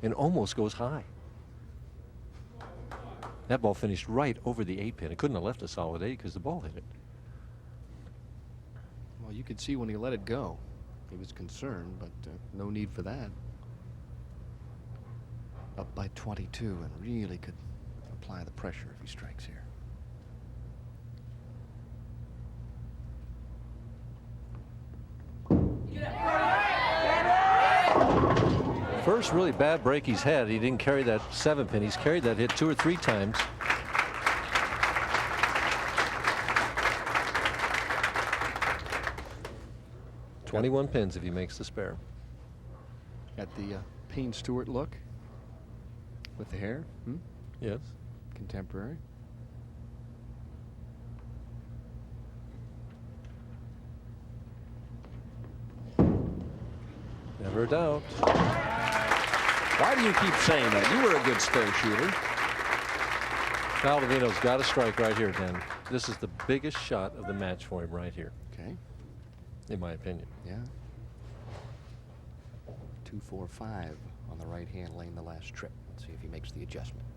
and almost goes high. That ball finished right over the 8-pin. It couldn't have left a solid 8 because the ball hit it. Well, you could see when he let it go, he was concerned, but no need for that. Up by 22 and really could apply the pressure if he strikes here. First really bad break he's had. He didn't carry that 7-pin. He's carried that hit 2 or 3 times. $21 pins if he makes the spare. At the Payne Stewart look with the hair. Yes. Contemporary. Never a doubt. Why do you keep saying that? You were a good spare shooter. Valdovino's got a strike right here, Dan. This is the biggest shot of the match for him right here. Okay. In my opinion. Yeah. 2-4-5 on the right-hand lane the last trip. Let's see if he makes the adjustment.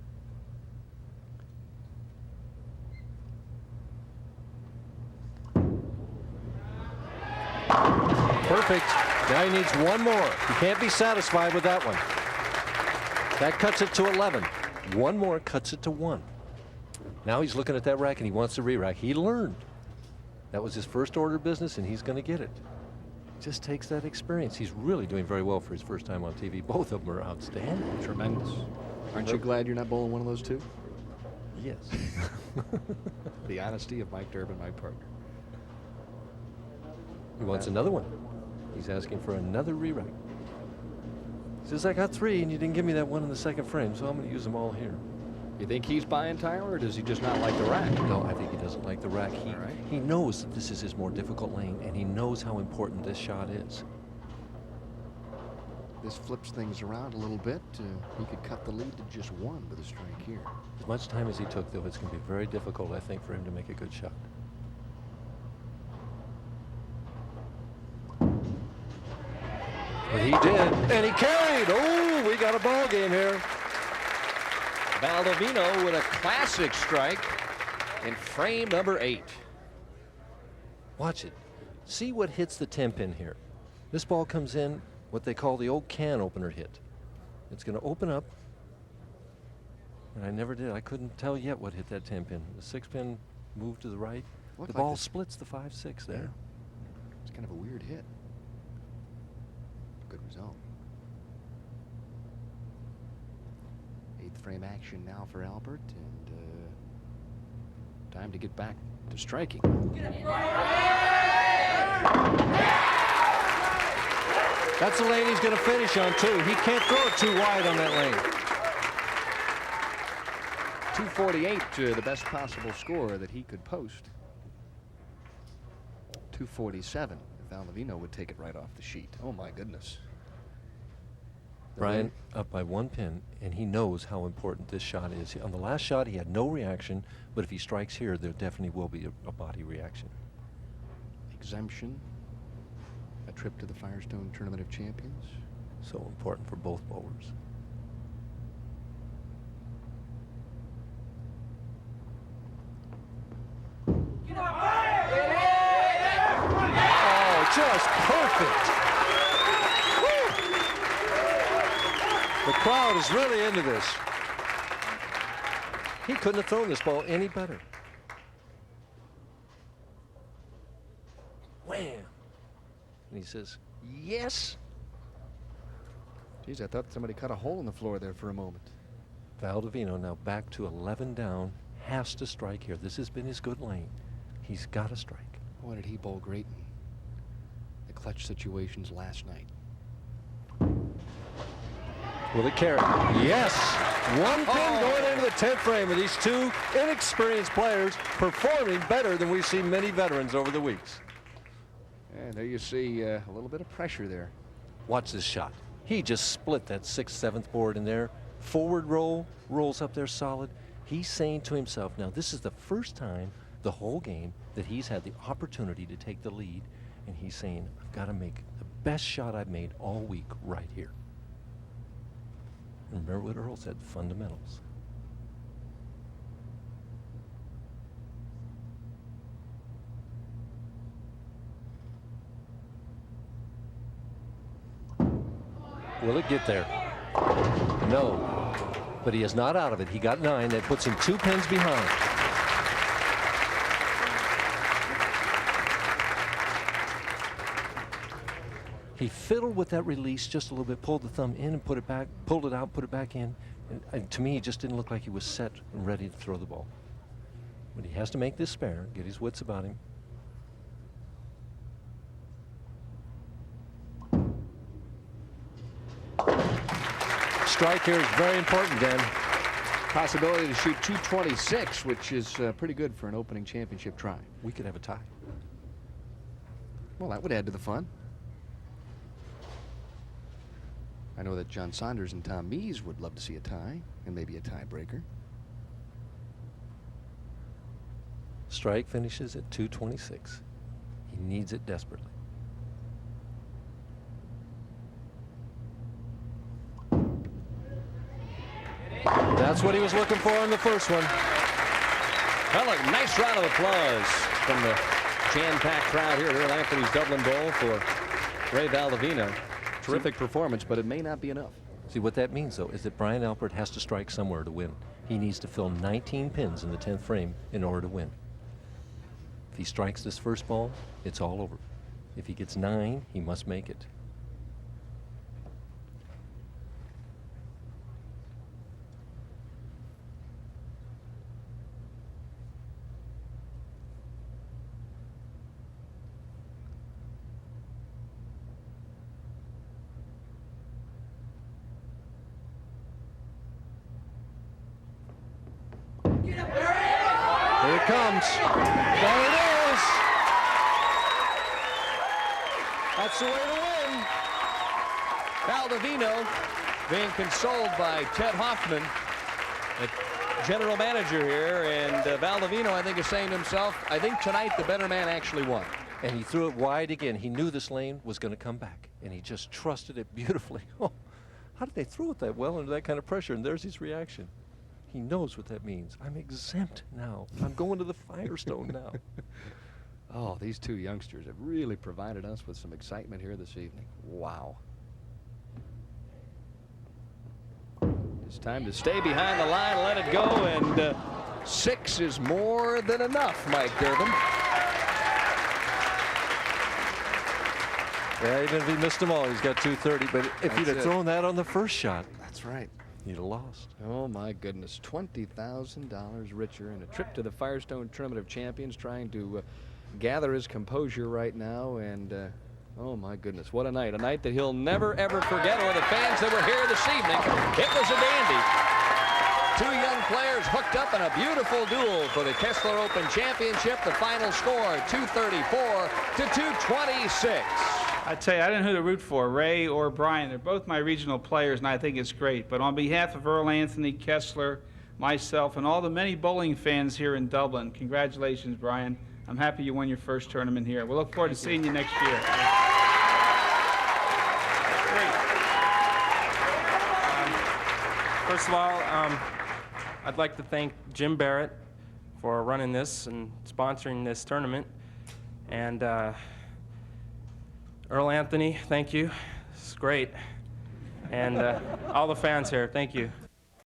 Perfect. Now he needs one more. He can't be satisfied with that one. That cuts it to 11. One more cuts it to 1. Now he's looking at that rack and he wants to re-rack. He learned. That was his first order of business and he's going to get it. Just takes that experience. He's really doing very well for his first time on TV. Both of them are outstanding. Tremendous. Aren't you glad you're not bowling one of those two? Yes. The honesty of Mike Durbin, my partner. He wants another one. He's asking for another re-rack. He says, I got 3 and you didn't give me that one in the second frame, so I'm going to use them all here. You think he's buying Tyler, or does he just not like the rack? No, I think he doesn't like the rack. He knows that this is his more difficult lane, and he knows how important this shot is. This flips things around a little bit. He could cut the lead to just 1 with a strike here. As much time as he took, though, it's going to be very difficult, I think, for him to make a good shot. But he did, and he carried. Oh, we got a ball game here. Valdovino with a classic strike in frame number 8. Watch it. See what hits the 10-pin here. This ball comes in what they call the old can opener hit. It's going to open up. And I never did. I couldn't tell yet what hit that 10-pin. The 6-pin moved to the right. The ball splits the 5-6 there. Yeah. It's kind of a weird hit. Good result. 8th frame action now for Alpert, and time to get back to striking. That's the lane he's going to finish on, too. He can't throw it too wide on that lane. 248 the best possible score that he could post. 247 if Valdovino would take it right off the sheet. Oh my goodness. Bryan up by 1 pin, and he knows how important this shot is. On the last shot, he had no reaction, but if he strikes here, there definitely will be a body reaction. Exemption, a trip to the Firestone Tournament of Champions. So important for both bowlers. Oh, just perfect. The crowd is really into this. He couldn't have thrown this ball any better. Wham! And he says, yes. Geez, I thought somebody cut a hole in the floor there for a moment. Valdovino now back to 11 down, has to strike here. This has been his good lane. He's got to strike. Boy, did he bowl great in the clutch situations last night. Will it carry? Yes! 1 pin going into the 10th frame with these 2 inexperienced players performing better than we've seen many veterans over the weeks. And there you see a little bit of pressure there. Watch this shot. He just split that 6th, 7th board in there. Forward roll, rolls up there solid. He's saying to himself, now this is the first time the whole game that he's had the opportunity to take the lead, and he's saying, I've got to make the best shot I've made all week right here. Remember what Earl said, fundamentals. Will it get there? No. But he is not out of it. He got 9. That puts him 2 pins behind. He fiddled with that release just a little bit, pulled the thumb in and put it back, pulled it out, put it back in. And to me, it just didn't look like he was set and ready to throw the ball. But he has to make this spare, get his wits about him. Strike here is very important, Dan. Possibility to shoot 226, which is pretty good for an opening championship try. We could have a tie. Well, that would add to the fun. I know that John Saunders and Tom Mees would love to see a tie, and maybe a tiebreaker. Strike finishes at 226. He needs it desperately. That's what he was looking for in the first one. Well, a nice round of applause from the jam-packed crowd here at Earl Anthony's Dublin Bowl for Ray Valdovino. Terrific performance, but it may not be enough. See, what that means, though, is that Bryan Alpert has to strike somewhere to win. He needs to fill 19 pins in the 10th frame in order to win. If he strikes this first ball, it's all over. If he gets 9, he must make it. Here it comes. There it is. That's the way to win. Valdovino being consoled by Ted Hoffman, the general manager here, and Valdovino, I think, is saying to himself, I think tonight the better man actually won. And he threw it wide again. He knew this lane was going to come back, and he just trusted it beautifully. Oh, how did they throw it that well under that kind of pressure? And there's his reaction. He knows what that means. I'm exempt now. I'm going to the Firestone now. Oh, these two youngsters have really provided us with some excitement here this evening. Wow. It's time to stay behind the line and let it go, and 6 is more than enough, Mike Durbin. Yeah, even if he missed them all, he's got 230. But if he'd have thrown that on the first shot, that's right, he'd have lost. Oh my goodness, $20,000 richer in a trip to the Firestone Tournament of Champions, trying to gather his composure right now. And oh my goodness, what a night that he'll never ever forget, or the fans that were here this evening. It was a dandy. 2 young players hooked up in a beautiful duel for the Kessler Open Championship. The final score 234 to 226. I tell you, I didn't know who to root for, Ray or Bryan. They're both my regional players, and I think it's great. But on behalf of Earl Anthony, Kessler, myself, and all the many bowling fans here in Dublin, congratulations, Bryan. I'm happy you won your first tournament here. We'll look forward to seeing you next year. Great. First of all, I'd like to thank Jim Barrett for running this and sponsoring this tournament. And Earl Anthony, thank you. It's great. And all the fans here, thank you.